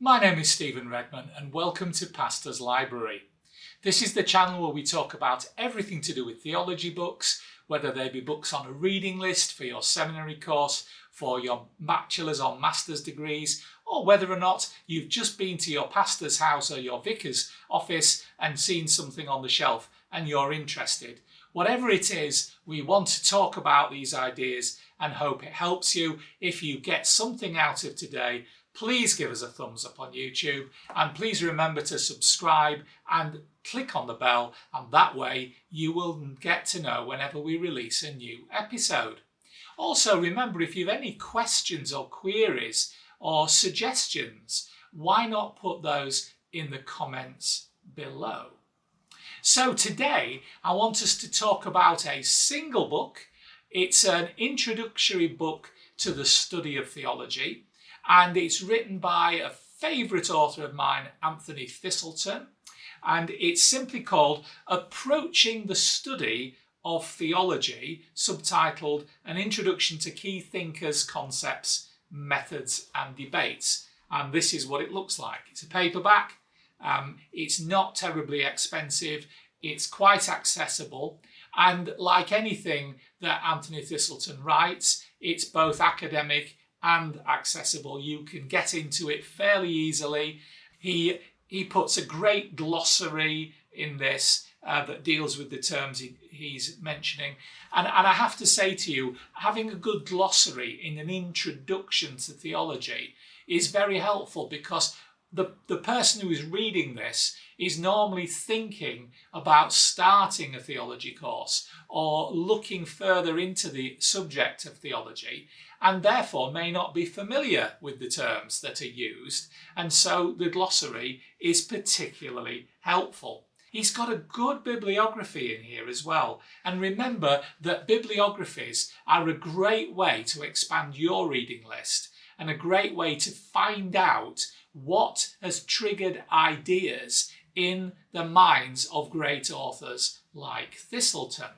My name is Stephen Redman and welcome to Pastor's Library. This is the channel where we talk about everything to do with theology books, whether they be books on a reading list for your seminary course, for your bachelor's or master's degrees, or whether or not you've just been to your pastor's house or your vicar's office and seen something on the shelf and you're interested. Whatever it is, we want to talk about these ideas and hope it helps you. If you get something out of today, please give us a thumbs up on YouTube and please remember to subscribe and click on the bell, and that way you will get to know whenever we release a new episode. Also remember, if you have any questions or queries or suggestions, why not put those in the comments below? So today I want us to talk about a single book. It's an introductory book to the study of theology, and it's written by a favourite author of mine, Anthony Thiselton, and it's simply called Approaching the Study of Theology, subtitled An Introduction to Key Thinkers, Concepts, Methods and Debates. And this is what it looks like. It's a paperback. It's not terribly expensive. It's quite accessible. And like anything that Anthony Thiselton writes, it's both academic and accessible. You can get into it fairly easily. He puts a great glossary in this that deals with the terms he's mentioning. And I have to say to you, having a good glossary in an introduction to theology is very helpful, because the person who is reading this is normally thinking about starting a theology course or looking further into the subject of theology, and therefore may not be familiar with the terms that are used, and so the glossary is particularly helpful. He's got a good bibliography in here as well, and remember that bibliographies are a great way to expand your reading list and a great way to find out what has triggered ideas in the minds of great authors like Thiselton.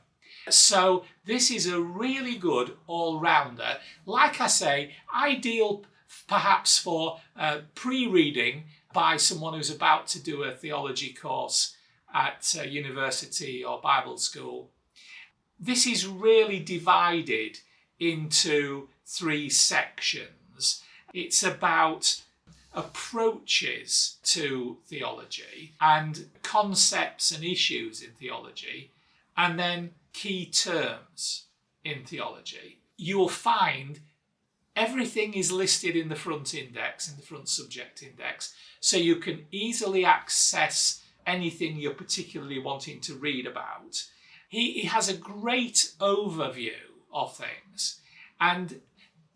So this is a really good all-rounder. Like I say, ideal perhaps for pre-reading by someone who's about to do a theology course at university or Bible school. This is really divided into three sections. It's about approaches to theology and concepts and issues in theology, and then key terms in theology. You will find everything is listed in the front index, in the front subject index, so you can easily access anything you're particularly wanting to read about. He has a great overview of things, and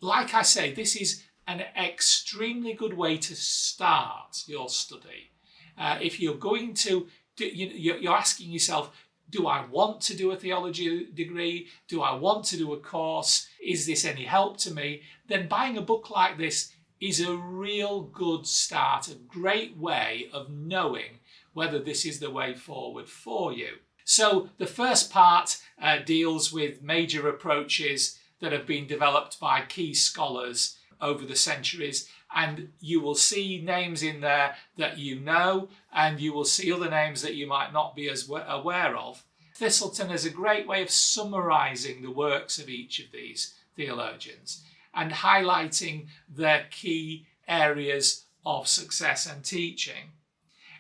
like I say, this is an extremely good way to start your study. If you're going to, you're asking yourself, do I want to do a theology degree? Do I want to do a course? Is this any help to me? Then buying a book like this is a real good start, a great way of knowing whether this is the way forward for you. So the first part deals with major approaches that have been developed by key scholars over the centuries, and you will see names in there that you know, and you will see other names that you might not be as aware of. Thiselton has a great way of summarising the works of each of these theologians and highlighting their key areas of success and teaching.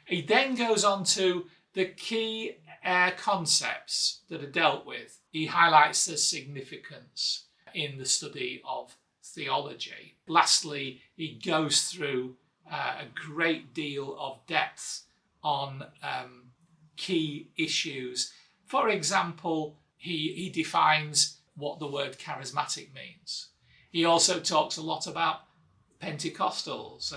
He then goes on to the key concepts that are dealt with. He highlights the significance in the study of theology. Lastly, he goes through a great deal of depth on key issues. For example, he defines what the word charismatic means. He also talks a lot about Pentecostals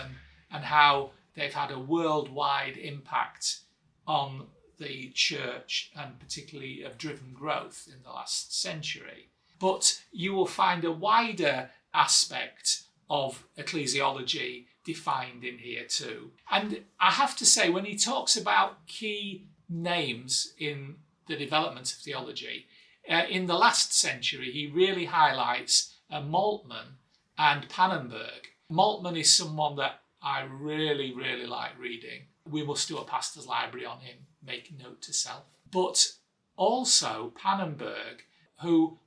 and how they've had a worldwide impact on the church, and particularly have driven growth in the last century. But you will find a wider aspect of ecclesiology defined in here too. And I have to say, when he talks about key names in the development of theology, in the last century, he really highlights Moltmann and Pannenberg. Moltmann is someone that I really, really like reading. We must do a pastor's library on him, make note to self. But also Pannenberg, who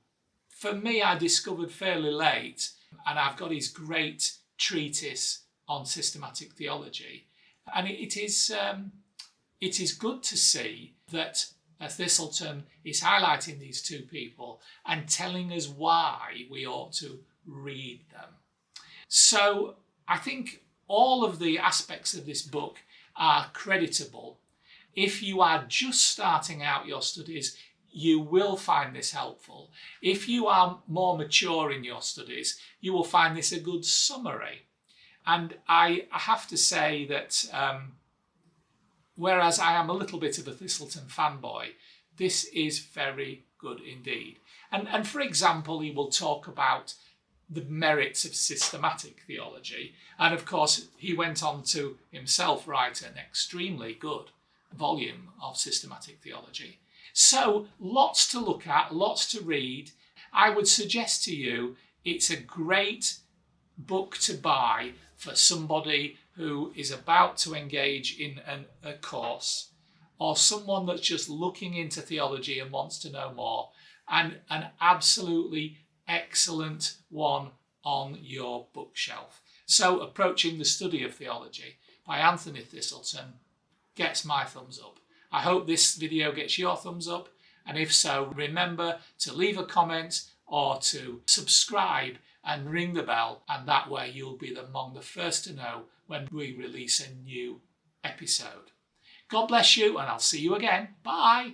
for me I discovered fairly late, and I've got his great treatise on systematic theology. And it is good to see that Thiselton is highlighting these two people and telling us why we ought to read them. So I think all of the aspects of this book are creditable. If you are just starting out your studies, you will find this helpful. If you are more mature in your studies, you will find this a good summary. And I have to say that whereas I am a little bit of a Thiselton fanboy, this is very good indeed. And for example, he will talk about the merits of systematic theology. And of course, he went on to himself write an extremely good volume of systematic theology. So lots to look at, lots to read. I would suggest to you it's a great book to buy for somebody who is about to engage in a course, or someone that's just looking into theology and wants to know more, and an absolutely excellent one on your bookshelf. So Approaching the Study of Theology by Anthony Thiselton gets my thumbs up. I hope this video gets your thumbs up, and if so, remember to leave a comment or to subscribe and ring the bell, and that way you'll be among the first to know when we release a new episode. God bless you, and I'll see you again. Bye.